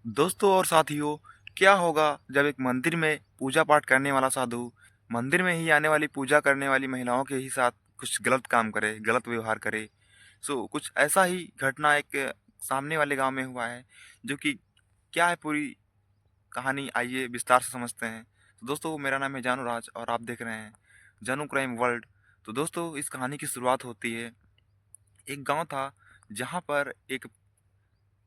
दोस्तों और साथियों, क्या होगा जब एक मंदिर में पूजा पाठ करने वाला साधु मंदिर में ही आने वाली पूजा करने वाली महिलाओं के ही साथ कुछ गलत काम करे, गलत व्यवहार करे। कुछ ऐसा ही घटना एक सामने वाले गांव में हुआ है, जो कि क्या है पूरी कहानी, आइए विस्तार से समझते हैं। तो दोस्तों, मेरा नाम है जानू राज और आप देख रहे हैं जानू क्राइम वर्ल्ड। तो दोस्तों, इस कहानी की शुरुआत होती है, एक गांव था जहां पर एक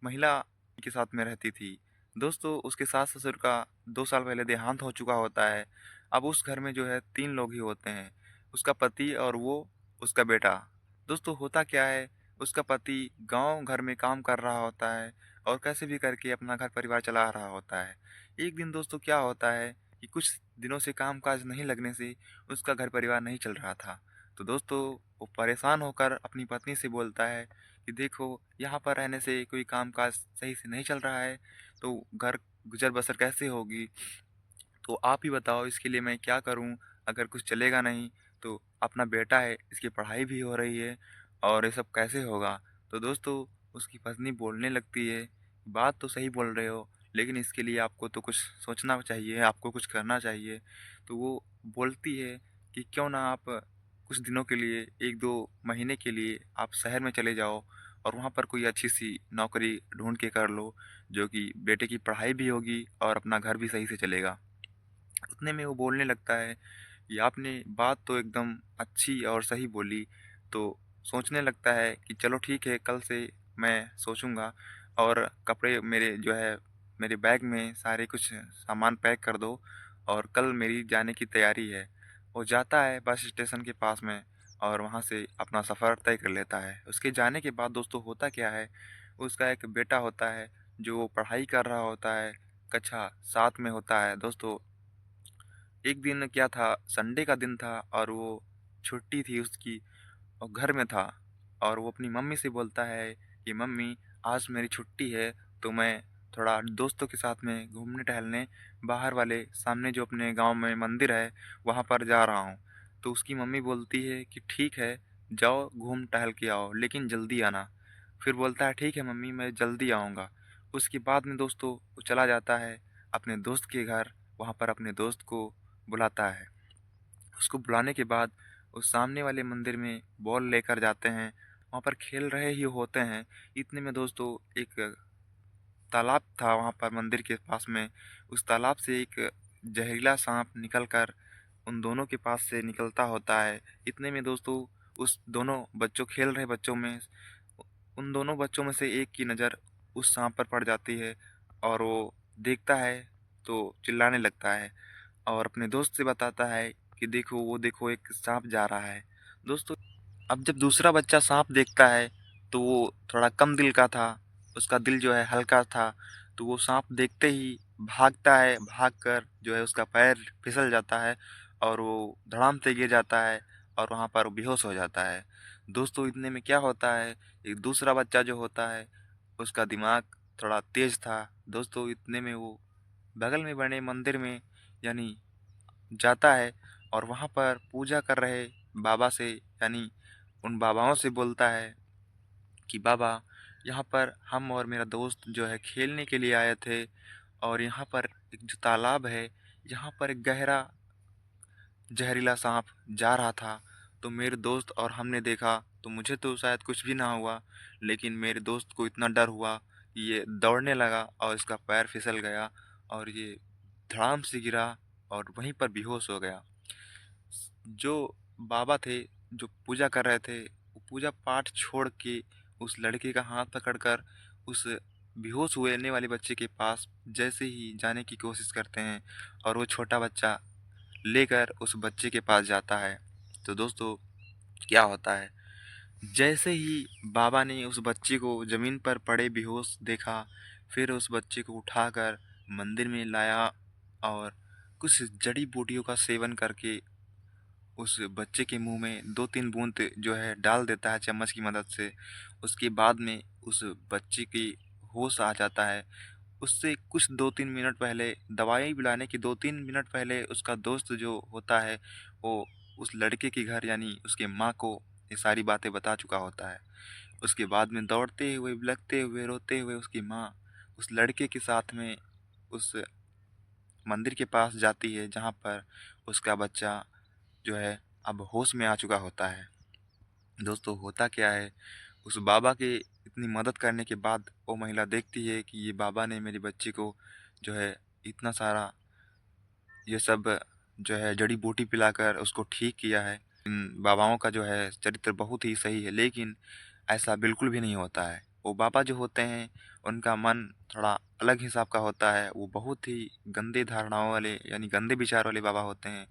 महिला के साथ में रहती थी। दोस्तों, उसके सास ससुर का 2 साल पहले देहांत हो चुका होता है। अब उस घर में जो है 3 लोग ही होते हैं, उसका पति और वो उसका बेटा। दोस्तों, होता क्या है, उसका पति गांव घर में काम कर रहा होता है और कैसे भी करके अपना घर परिवार चला रहा होता है। एक दिन दोस्तों क्या होता है कि कुछ दिनों से काम काज नहीं लगने से उसका घर परिवार नहीं चल रहा था। तो दोस्तों, वो परेशान होकर अपनी पत्नी से बोलता है कि देखो, यहाँ पर रहने से कोई काम-काज सही से नहीं चल रहा है, तो घर गुज़र-बसर कैसे होगी? तो आप ही बताओ, इसके लिए मैं क्या करूँ? अगर कुछ चलेगा नहीं, तो अपना बेटा है, इसकी पढ़ाई भी हो रही है और ये सब कैसे होगा? तो दोस्तों, उसकी पत्नी बोलने लगती है, बात तो सही बोल रहे हो, लेकिन इसके लिए आपको तो कुछ सोचना चाहिए, आपको कुछ करना चाहिए। तो वो बोलती है कि क्यों ना आप कुछ दिनों के लिए, 1-2 महीने के लिए आप शहर में चले जाओ और वहाँ पर कोई अच्छी-सी नौकरी ढूँढ के कर लो, जो कि बेटे की पढ़ाई भी होगी और अपना घर भी सही से चलेगा। उतने में वो बोलने लगता है कि आपने बात तो एकदम अच्छी और सही बोली। तो सोचने लगता है कि चलो ठीक है, कल से मैं सोचूँगा और कपड़े मेरे जो है मेरे बैग में सारे कुछ सामान पैक कर दो और कल मेरी जाने की तैयारी है। वो जाता है बस स्टेशन के पास में और वहाँ से अपना सफ़र तय कर लेता है। उसके जाने के बाद दोस्तों होता क्या है, उसका एक बेटा होता है जो पढ़ाई कर रहा होता है, कक्षा 7 में होता है। दोस्तों, एक दिन क्या था, संडे का दिन था और वो छुट्टी थी उसकी और घर में था और वो अपनी मम्मी से बोलता है कि मम्मी, आज मेरी छुट्टी है, तो मैं थोड़ा दोस्तों के साथ में घूमने टहलने बाहर वाले सामने जो अपने गांव में मंदिर है वहां पर जा रहा हूँ। तो उसकी मम्मी बोलती है कि ठीक है, जाओ घूम टहल के आओ, लेकिन जल्दी आना। फिर बोलता है ठीक है मम्मी, मैं जल्दी आऊँगा। उसके बाद में दोस्तों वो चला जाता है अपने दोस्त के घर, वहाँ पर अपने दोस्त को बुलाता है। उसको बुलाने के बाद उस सामने वाले मंदिर में बॉल लेकर जाते हैं, वहाँ पर खेल रहे ही होते हैं। इतने में दोस्तों एक तालाब था वहाँ पर मंदिर के पास में। उस तालाब से एक जहरीला साँप निकल कर उन दोनों के पास से निकलता होता है। इतने में दोस्तों उस दोनों बच्चों खेल रहे बच्चों में उन दोनों बच्चों में से एक की नज़र उस साँप पर पड़ जाती है और वो देखता है तो चिल्लाने लगता है और अपने दोस्त से बताता है कि देखो, वो देखो, एक साँप जा रहा है। दोस्तों, अब जब दूसरा बच्चा साँप देखता है तो वो थोड़ा कम दिल का था, उसका दिल जो है हल्का था, तो वो साँप देखते ही भागता है, भागकर जो है उसका पैर फिसल जाता है और वो धड़ाम से गिर जाता है और वहाँ पर बेहोश हो जाता है। दोस्तों, इतने में क्या होता है, एक दूसरा बच्चा जो होता है, उसका दिमाग थोड़ा तेज़ था। दोस्तों, इतने में वो बगल में बने मंदिर में यानी जाता है और वहाँ पर पूजा कर रहे बाबा से यानी उन बाबाओं से बोलता है कि बाबा, यहाँ पर हम और मेरा दोस्त जो है खेलने के लिए आए थे और यहाँ पर एक जो तालाब है, यहाँ पर एक गहरा जहरीला सांप जा रहा था। तो मेरे दोस्त और हमने देखा, तो मुझे तो शायद कुछ भी ना हुआ, लेकिन मेरे दोस्त को इतना डर हुआ कि ये दौड़ने लगा और इसका पैर फिसल गया और ये धड़ाम से गिरा और वहीं पर बेहोश हो गया। जो बाबा थे, जो पूजा कर रहे थे, वो पूजा पाठ छोड़ के उस लड़के का हाथ पकड़कर उस बेहोश होने वाले बच्चे के पास जैसे ही जाने की कोशिश करते हैं और वो छोटा बच्चा लेकर उस बच्चे के पास जाता है। तो दोस्तों, क्या होता है, जैसे ही बाबा ने उस बच्चे को ज़मीन पर पड़े बेहोश देखा, फिर उस बच्चे को उठाकर मंदिर में लाया और कुछ जड़ी बूटियों का सेवन करके उस बच्चे के मुंह में 2-3 बूंद जो है डाल देता है चम्मच की मदद से। उसके बाद में उस बच्चे की होश आ जाता है। उससे कुछ 2-3 मिनट पहले, दवाई पिलाने के 2-3 मिनट पहले, उसका दोस्त जो होता है, वो उस लड़के के घर यानी उसके माँ को ये सारी बातें बता चुका होता है। उसके बाद में दौड़ते हुए, बिलखते हुए, रोते हुए उसकी माँ उस लड़के के साथ में उस मंदिर के पास जाती है जहाँ पर उसका बच्चा जो है अब होश में आ चुका होता है। दोस्तों होता क्या है, उस बाबा के इतनी मदद करने के बाद वो महिला देखती है कि ये बाबा ने मेरे बच्चे को जो है इतना सारा ये सब जो है जड़ी बूटी पिलाकर उसको ठीक किया है। इन बाबाओं का जो है चरित्र बहुत ही सही है, लेकिन ऐसा बिल्कुल भी नहीं होता है। वो बाबा जो होते हैं उनका मन थोड़ा अलग हिसाब का होता है। वो बहुत ही गंदे धारणाओं वाले यानी गंदे विचार वाले बाबा होते हैं।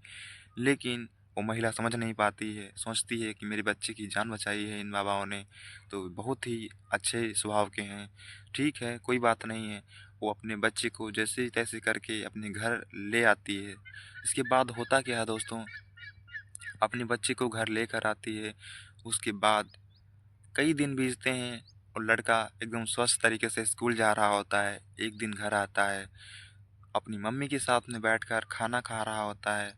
लेकिन वो महिला समझ नहीं पाती है, सोचती है कि मेरे बच्चे की जान बचाई है इन बाबाओं ने, तो बहुत ही अच्छे स्वभाव के हैं। ठीक है, कोई बात नहीं है। वो अपने बच्चे को जैसे-तैसे करके अपने घर ले आती है। इसके बाद होता क्या है दोस्तों, अपने बच्चे को घर लेकर आती है। उसके बाद कई दिन बीतते हैं और लड़का एकदम स्वस्थ तरीके से स्कूल जा रहा होता है। एक दिन घर आता है, अपनी मम्मी के साथ में बैठकर खाना खा रहा होता है।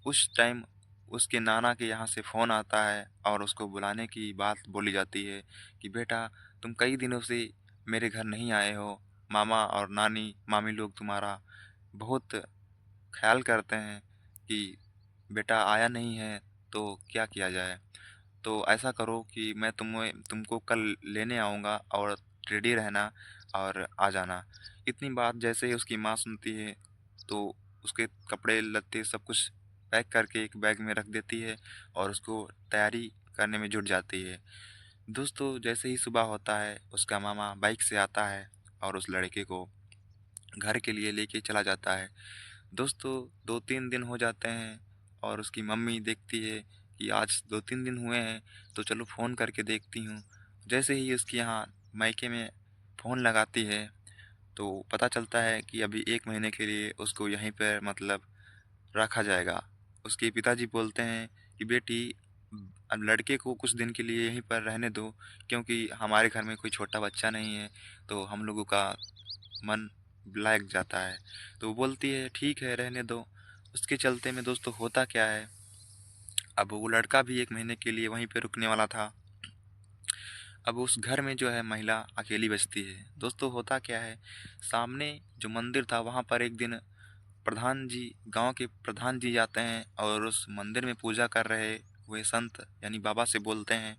उस टाइम उसके नाना के यहाँ से फ़ोन आता है और उसको बुलाने की बात बोली जाती है कि बेटा तुम कई दिनों से मेरे घर नहीं आए हो। मामा और नानी मामी लोग तुम्हारा बहुत ख़्याल करते हैं कि बेटा आया नहीं है, तो क्या किया जाए। तो ऐसा करो कि मैं तुमको कल लेने आऊँगा और रेडी रहना और आ जाना। इतनी बात जैसे ही उसकी माँ सुनती है तो उसके कपड़े लत्ते सब कुछ पैक करके एक बैग में रख देती है और उसको तैयारी करने में जुट जाती है। दोस्तों जैसे ही सुबह होता है उसका मामा बाइक से आता है और उस लड़के को घर के लिए लेके चला जाता है। दोस्तों 2-3 दिन हो जाते हैं और उसकी मम्मी देखती है कि आज 2-3 दिन हुए हैं, तो चलो फ़ोन करके देखती हूँ। जैसे ही उसके यहाँ मायके में फ़ोन लगाती है, तो पता चलता है कि अभी 1 महीने के लिए उसको यहीं पे मतलब रखा जाएगा। उसके पिताजी बोलते हैं कि बेटी अब लड़के को कुछ दिन के लिए यहीं पर रहने दो, क्योंकि हमारे घर में कोई छोटा बच्चा नहीं है, तो हम लोगों का मन लग जाता है। तो वो बोलती है ठीक है रहने दो। उसके चलते में दोस्तों होता क्या है, अब वो लड़का भी 1 महीने के लिए वहीं पे रुकने वाला था। अब उस घर में जो है महिला अकेली बचती है। दोस्तों होता क्या है, सामने जो मंदिर था वहाँ पर एक दिन प्रधान जी गाँव के प्रधान जी जाते हैं और उस मंदिर में पूजा कर रहे हुए संत यानी बाबा से बोलते हैं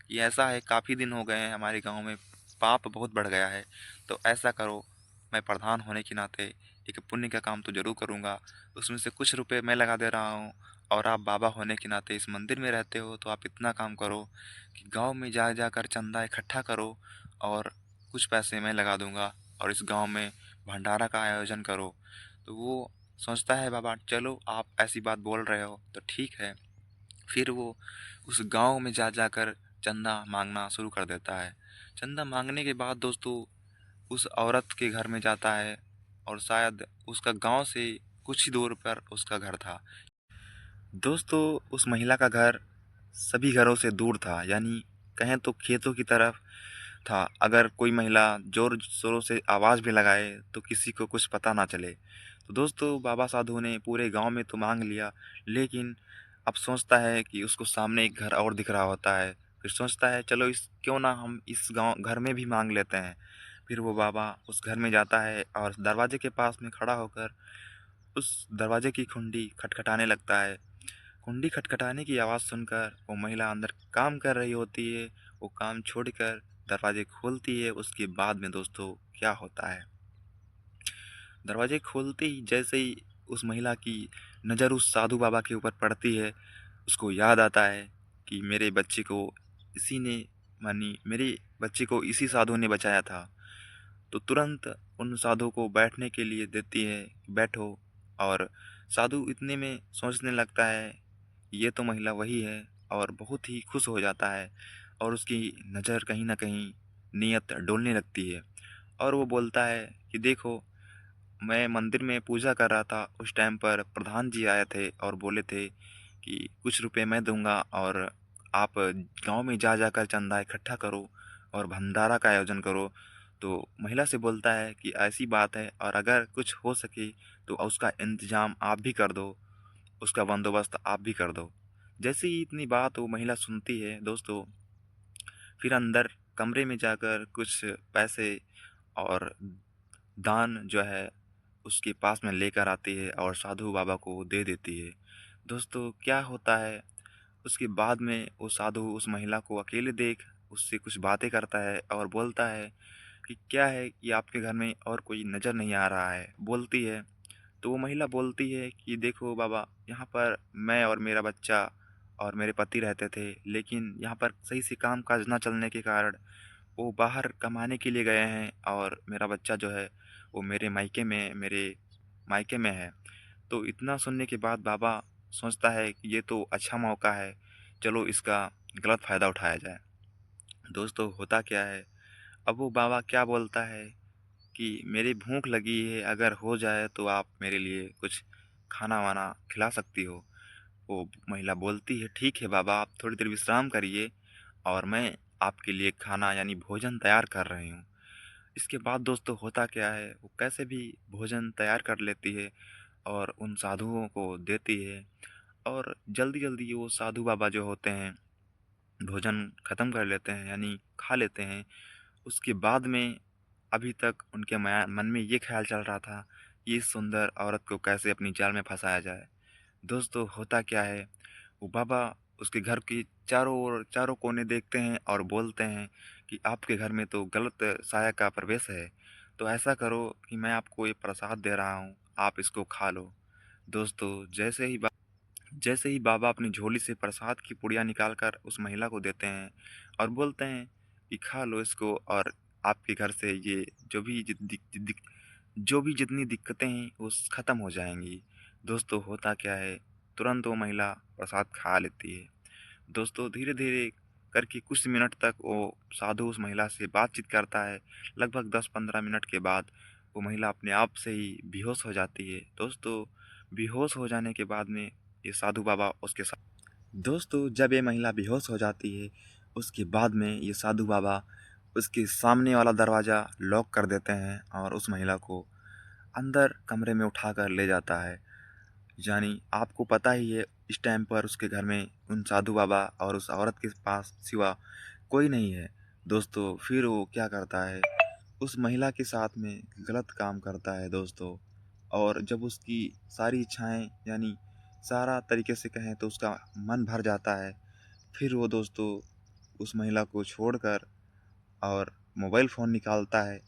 कि ऐसा है काफ़ी दिन हो गए हैं हमारे गाँव में पाप बहुत बढ़ गया है, तो ऐसा करो मैं प्रधान होने के नाते एक पुण्य का काम तो ज़रूर करूँगा, उसमें से कुछ रुपए मैं लगा दे रहा हूँ और आप बाबा होने के नाते इस मंदिर में रहते हो तो आप इतना काम करो कि गाँव में जा जाकर चंदा इकट्ठा करो और कुछ पैसे मैं लगा दूँगा और इस गाँव में भंडारा का आयोजन करो। तो वो सोचता है बाबा चलो आप ऐसी बात बोल रहे हो तो ठीक है। फिर वो उस गाँव में जा जाकर चंदा मांगना शुरू कर देता है। चंदा मांगने के बाद दोस्तों उस औरत के घर में जाता है और शायद उसका गाँव से कुछ ही दूर पर उसका घर था। दोस्तों उस महिला का घर सभी घरों से दूर था, यानी कहें तो खेतों की तरफ था। अगर कोई महिला जोर शोरों से आवाज़ भी लगाए तो किसी को कुछ पता ना चले। तो दोस्तों बाबा साधु ने पूरे गांव में तो मांग लिया, लेकिन अब सोचता है कि उसको सामने एक घर और दिख रहा होता है। फिर सोचता है चलो इस क्यों ना हम इस गांव घर में भी मांग लेते हैं। फिर वो बाबा उस घर में जाता है और दरवाजे के पास में खड़ा होकर उस दरवाजे की कुंडी खटखटाने लगता है। कुंडी खटखटाने की आवाज़ सुनकर वो महिला अंदर काम कर रही होती है। वो काम छोड़कर दरवाजे खोलती है। उसके बाद में दोस्तों क्या होता है, दरवाजे खोलते ही जैसे ही उस महिला की नज़र उस साधु बाबा के ऊपर पड़ती है, उसको याद आता है कि मेरे बच्चे को इसी ने मानी मेरे बच्चे को इसी साधु ने बचाया था। तो तुरंत उन साधु को बैठने के लिए देती है, बैठो। और साधु इतने में सोचने लगता है ये तो महिला वही है और बहुत ही खुश हो जाता है और उसकी नज़र कहीं ना कहीं नीयत डोलने लगती है और वो बोलता है कि देखो मैं मंदिर में पूजा कर रहा था, उस टाइम पर प्रधान जी आए थे और बोले थे कि कुछ रुपए मैं दूंगा और आप गांव में जा जाकर चंदा इकट्ठा करो और भंडारा का आयोजन करो। तो महिला से बोलता है कि ऐसी बात है और अगर कुछ हो सके तो उसका इंतजाम आप भी कर दो, उसका बंदोबस्त आप भी कर दो। जैसे ही इतनी बात वो महिला सुनती है दोस्तों, फिर अंदर कमरे में जाकर कुछ पैसे और दान जो है उसके पास में लेकर आती है और साधु बाबा को दे देती है। दोस्तों क्या होता है, उसके बाद में वो साधु उस महिला को अकेले देख उससे कुछ बातें करता है और बोलता है कि क्या है कि आपके घर में और कोई नज़र नहीं आ रहा है। बोलती है तो वो महिला बोलती है कि देखो बाबा, यहाँ पर मैं और मेरा बच्चा और मेरे पति रहते थे, लेकिन यहाँ पर सही से काम काज ना चलने के कारण वो बाहर कमाने के लिए गए हैं और मेरा बच्चा जो है वो मेरे मायके में है। तो इतना सुनने के बाद बाबा सोचता है कि ये तो अच्छा मौका है, चलो इसका गलत फ़ायदा उठाया जाए। दोस्तों होता क्या है, अब वो बाबा क्या बोलता है कि मेरी भूख लगी है, अगर हो जाए तो आप मेरे लिए कुछ खाना वाना खिला सकती हो। वो महिला बोलती है ठीक है बाबा, आप थोड़ी देर विश्राम करिए और मैं आपके लिए खाना यानी भोजन तैयार कर रही हूँ। इसके बाद दोस्तों होता क्या है, वो कैसे भी भोजन तैयार कर लेती है और उन साधुओं को देती है और जल्दी जल्दी वो साधु बाबा जो होते हैं भोजन ख़त्म कर लेते हैं यानी खा लेते हैं। उसके बाद में अभी तक उनके मन में ये ख्याल चल रहा था कि इस सुंदर औरत को कैसे अपनी जाल में फंसाया जाए। दोस्तों होता क्या है, वो बाबा उसके घर की चारों कोने देखते हैं और बोलते हैं कि आपके घर में तो गलत साया का प्रवेश है, तो ऐसा करो कि मैं आपको ये प्रसाद दे रहा हूँ, आप इसको खा लो। दोस्तों जैसे ही बाबा अपनी झोली से प्रसाद की पुड़िया निकाल कर उस महिला को देते हैं और बोलते हैं कि खा लो इसको और आपके घर से ये जो भी जितनी दिक्कतें हैं वो ख़त्म हो जाएंगी। दोस्तों होता क्या है, तुरंत वो महिला प्रसाद खा लेती है। दोस्तों धीरे धीरे करके कुछ मिनट तक वो साधु उस महिला से बातचीत करता है। लगभग 10-15 मिनट के बाद वो महिला अपने आप से ही बेहोश हो जाती है। दोस्तों बेहोश हो जाने के बाद में ये साधु बाबा उसके साथ दोस्तों जब ये महिला बेहोश हो जाती है उसके बाद में ये साधु बाबा उसके सामने वाला दरवाज़ा लॉक कर देते हैं और उस महिला को अंदर कमरे में उठाकर ले जाता है। यानी आपको पता ही है इस टाइम पर उसके घर में उन साधु बाबा और उस औरत के पास सिवा कोई नहीं है। दोस्तों फिर वो क्या करता है, उस महिला के साथ में गलत काम करता है दोस्तों। और जब उसकी सारी इच्छाएं यानी सारा तरीके से कहें तो उसका मन भर जाता है, फिर वो दोस्तों उस महिला को छोड़कर और मोबाइल फ़ोन निकालता है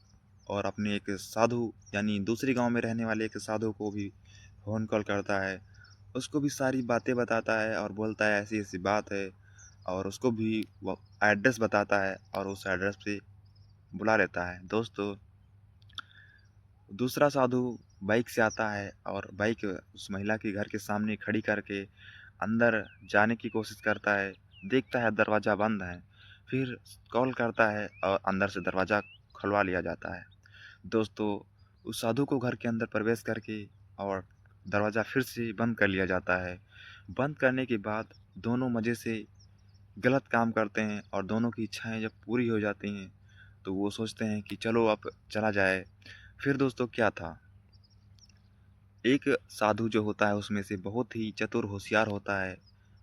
और अपने एक साधु यानी दूसरी गांव में रहने वाले एक साधु को भी फ़ोन कॉल करता है। उसको भी सारी बातें बताता है और बोलता है ऐसी ऐसी बात है और उसको भी वो एड्रेस बताता है और उस एड्रेस पे बुला लेता है। दोस्तों दूसरा साधु बाइक से आता है और बाइक उस महिला के घर के सामने खड़ी करके अंदर जाने की कोशिश करता है। देखता है दरवाज़ा बंद है, फिर कॉल करता है और अंदर से दरवाज़ा खुलवा लिया जाता है। दोस्तों उस साधु को घर के अंदर प्रवेश करके और दरवाज़ा फिर से बंद कर लिया जाता है। बंद करने के बाद दोनों मज़े से गलत काम करते हैं और दोनों की इच्छाएं जब पूरी हो जाती हैं तो वो सोचते हैं कि चलो अब चला जाए। फिर दोस्तों क्या था, एक साधु जो होता है उसमें से बहुत ही चतुर होशियार होता है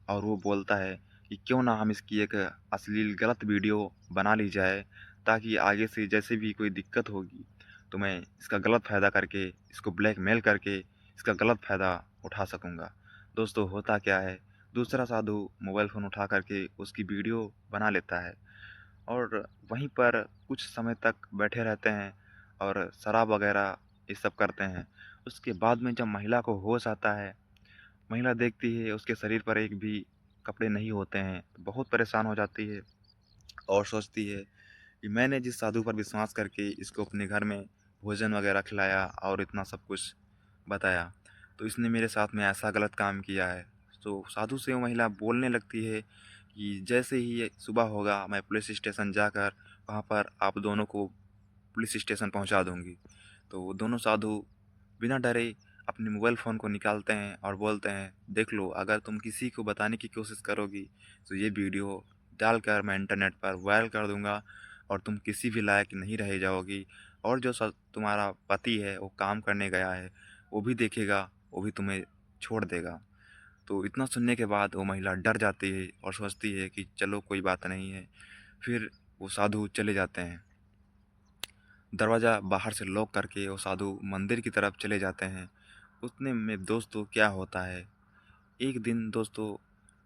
और वो बोलता है कि क्यों ना हम इसकी एक अश्लील गलत वीडियो बना ली जाए, ताकि आगे से जैसे भी कोई दिक्कत होगी तो मैं इसका गलत फ़ायदा करके इसको ब्लैकमेल करके इसका गलत फ़ायदा उठा सकूँगा। दोस्तों होता क्या है, दूसरा साधु मोबाइल फ़ोन उठा करके उसकी वीडियो बना लेता है और वहीं पर कुछ समय तक बैठे रहते हैं और शराब वगैरह ये सब करते हैं। उसके बाद में जब महिला को होश आता है, महिला देखती है उसके शरीर पर एक भी कपड़े नहीं होते हैं, तो बहुत परेशान हो जाती है और सोचती है कि मैंने जिस साधु पर विश्वास करके इसको अपने घर में भोजन वगैरह खिलाया और इतना सब कुछ बताया, तो इसने मेरे साथ में ऐसा गलत काम किया है। तो साधु से वो महिला बोलने लगती है कि जैसे ही ये सुबह होगा मैं पुलिस स्टेशन जाकर वहाँ पर आप दोनों को पुलिस स्टेशन पहुँचा दूँगी। तो वो दोनों साधु बिना डरे अपने मोबाइल फ़ोन को निकालते हैं और बोलते हैं देख लो, अगर तुम किसी को बताने की कोशिश करोगी तो ये वीडियो डालकर मैं इंटरनेट पर वायरल कर दूंगा और तुम किसी भी लायक नहीं रह जाओगी और जो तुम्हारा पति है वो काम करने गया है वो भी देखेगा, वो भी तुम्हें छोड़ देगा। तो इतना सुनने के बाद वो महिला डर जाती है और सोचती है कि चलो कोई बात नहीं है। फिर वो साधु चले जाते हैं। दरवाज़ा बाहर से लॉक करके वो साधु मंदिर की तरफ चले जाते हैं। उतने में दोस्तों क्या होता है, एक दिन दोस्तों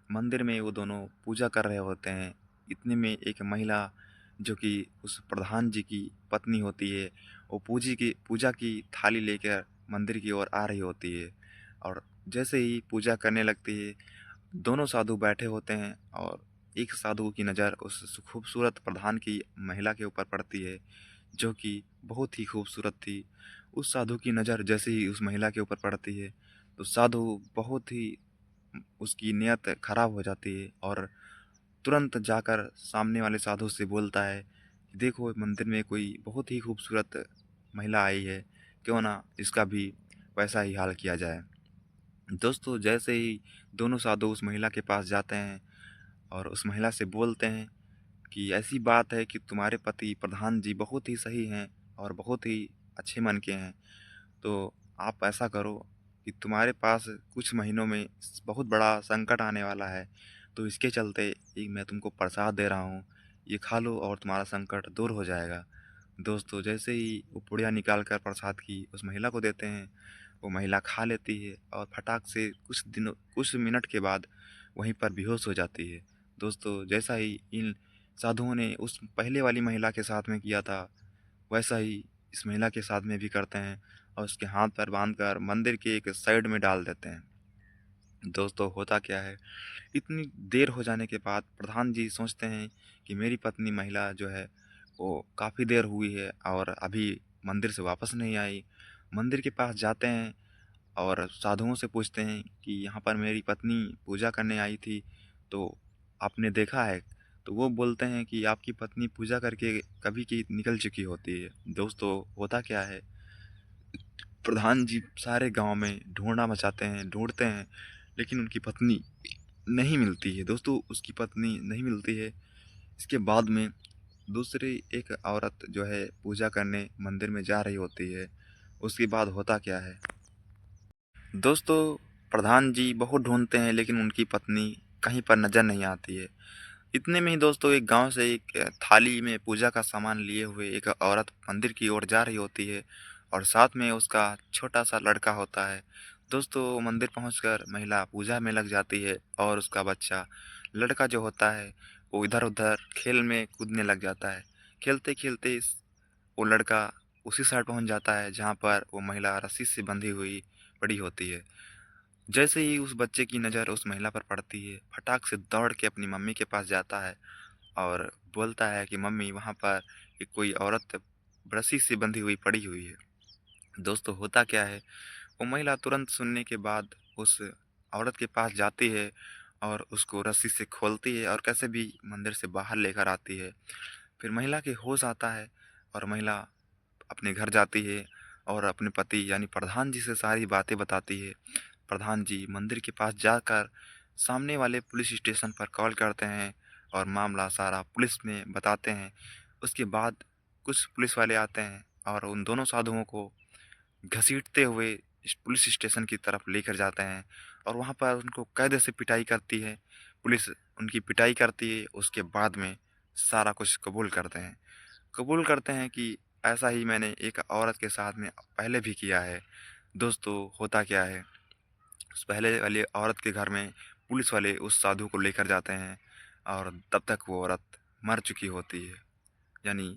मंदिर में वो दोनों पूजा कर रहे होते हैं। इतने में एक महिला जो कि उस प्रधान जी की पत्नी होती है, वो पूजा की थाली लेकर मंदिर की ओर आ रही होती है। और जैसे ही पूजा करने लगती है, दोनों साधु बैठे होते हैं और एक साधु की नज़र उस खूबसूरत प्रधान की महिला के ऊपर पड़ती है, जो कि बहुत ही खूबसूरत थी। उस साधु की नज़र जैसे ही उस महिला के ऊपर पड़ती है, तो साधु बहुत ही उसकी नीयत खराब हो जाती है और तुरंत जाकर सामने वाले साधु से बोलता है कि देखो मंदिर में कोई बहुत ही खूबसूरत महिला आई है, क्यों ना इसका भी वैसा ही हाल किया जाए। दोस्तों जैसे ही दोनों साधु उस महिला के पास जाते हैं और उस महिला से बोलते हैं कि ऐसी बात है कि तुम्हारे पति प्रधान जी बहुत ही सही हैं और बहुत ही अच्छे मन के हैं। तो आप ऐसा करो कि तुम्हारे पास कुछ महीनों में बहुत बड़ा संकट आने वाला है, तो इसके चलते ये मैं तुमको प्रसाद दे रहा हूँ, ये खा लो और तुम्हारा संकट दूर हो जाएगा। दोस्तों जैसे ही वो पुड़िया निकाल कर प्रसाद की उस महिला को देते हैं, वो महिला खा लेती है और फटाक से कुछ मिनट के बाद वहीं पर बेहोश हो जाती है। दोस्तों जैसा ही इन साधुओं ने उस पहले वाली महिला के साथ में किया था, वैसा ही इस महिला के साथ में भी करते हैं और उसके हाथ पैर बांधकर मंदिर के एक साइड में डाल देते हैं। दोस्तों होता क्या है, इतनी देर हो जाने के बाद प्रधान जी सोचते हैं कि मेरी पत्नी महिला जो है वो काफ़ी देर हुई है और अभी मंदिर से वापस नहीं आई। मंदिर के पास जाते हैं और साधुओं से पूछते हैं कि यहाँ पर मेरी पत्नी पूजा करने आई थी, तो आपने देखा है? तो वो बोलते हैं कि आपकी पत्नी पूजा करके कभी की निकल चुकी होती है। दोस्तों होता क्या है, प्रधान जी सारे गांव में ढूंढना मचाते हैं, ढूंढते हैं, लेकिन उनकी पत्नी नहीं मिलती है। दोस्तों उसकी पत्नी नहीं मिलती है। इसके बाद में दूसरी एक औरत जो है पूजा करने मंदिर में जा रही होती है। उसके बाद होता क्या है, दोस्तों प्रधान जी बहुत ढूंढते हैं लेकिन उनकी पत्नी कहीं पर नज़र नहीं आती है। इतने में ही दोस्तों एक गांव से एक थाली में पूजा का सामान लिए हुए एक औरत मंदिर की ओर जा रही होती है और साथ में उसका छोटा सा लड़का होता है। दोस्तों मंदिर पहुंचकर महिला पूजा में लग जाती है और उसका बच्चा लड़का जो होता है वो इधर उधर खेल में कूदने लग जाता है। खेलते खेलते वो लड़का उसी साइड पहुंच जाता है जहां पर वो महिला रस्सी से बंधी हुई पड़ी होती है। जैसे ही उस बच्चे की नज़र उस महिला पर पड़ती है, फटाक से दौड़ के अपनी मम्मी के पास जाता है और बोलता है कि मम्मी वहाँ पर एक कोई औरत रस्सी से बंधी हुई पड़ी हुई है। दोस्तों होता क्या है, वो महिला तुरंत सुनने के बाद उस औरत के पास जाती है और उसको रस्सी से खोलती है और कैसे भी मंदिर से बाहर लेकर आती है। फिर महिला के होश आता है और महिला अपने घर जाती है और अपने पति यानी प्रधान जी से सारी बातें बताती है। प्रधान जी मंदिर के पास जाकर सामने वाले पुलिस स्टेशन पर कॉल करते हैं और मामला सारा पुलिस में बताते हैं। उसके बाद कुछ पुलिस वाले आते हैं और उन दोनों साधुओं को घसीटते हुए इस पुलिस स्टेशन की तरफ लेकर जाते हैं और वहाँ पर उनको कायदे से पिटाई करती है। पुलिस उनकी पिटाई करती है, उसके बाद में सारा कुछ कबूल करते हैं कि ऐसा ही मैंने एक औरत के साथ में पहले भी किया है। दोस्तों होता क्या है, उस पहले वाली औरत के घर में पुलिस वाले उस साधु को लेकर जाते हैं और तब तक वो औरत मर चुकी होती है, यानी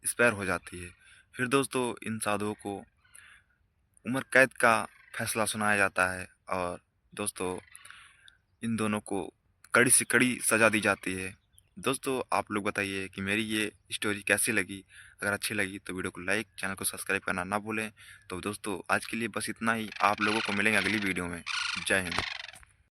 एक्सपायर हो जाती है। फिर दोस्तों इन साधुओं को उम्र कैद का फैसला सुनाया जाता है और दोस्तों इन दोनों को कड़ी से कड़ी सज़ा दी जाती है। दोस्तों आप लोग बताइए कि मेरी ये स्टोरी कैसी लगी? अगर अच्छी लगी तो वीडियो को लाइक, चैनल को सब्सक्राइब करना ना भूलें। तो दोस्तों आज के लिए बस इतना ही। आप लोगों को मिलेंगे अगली वीडियो में। जय हिंद।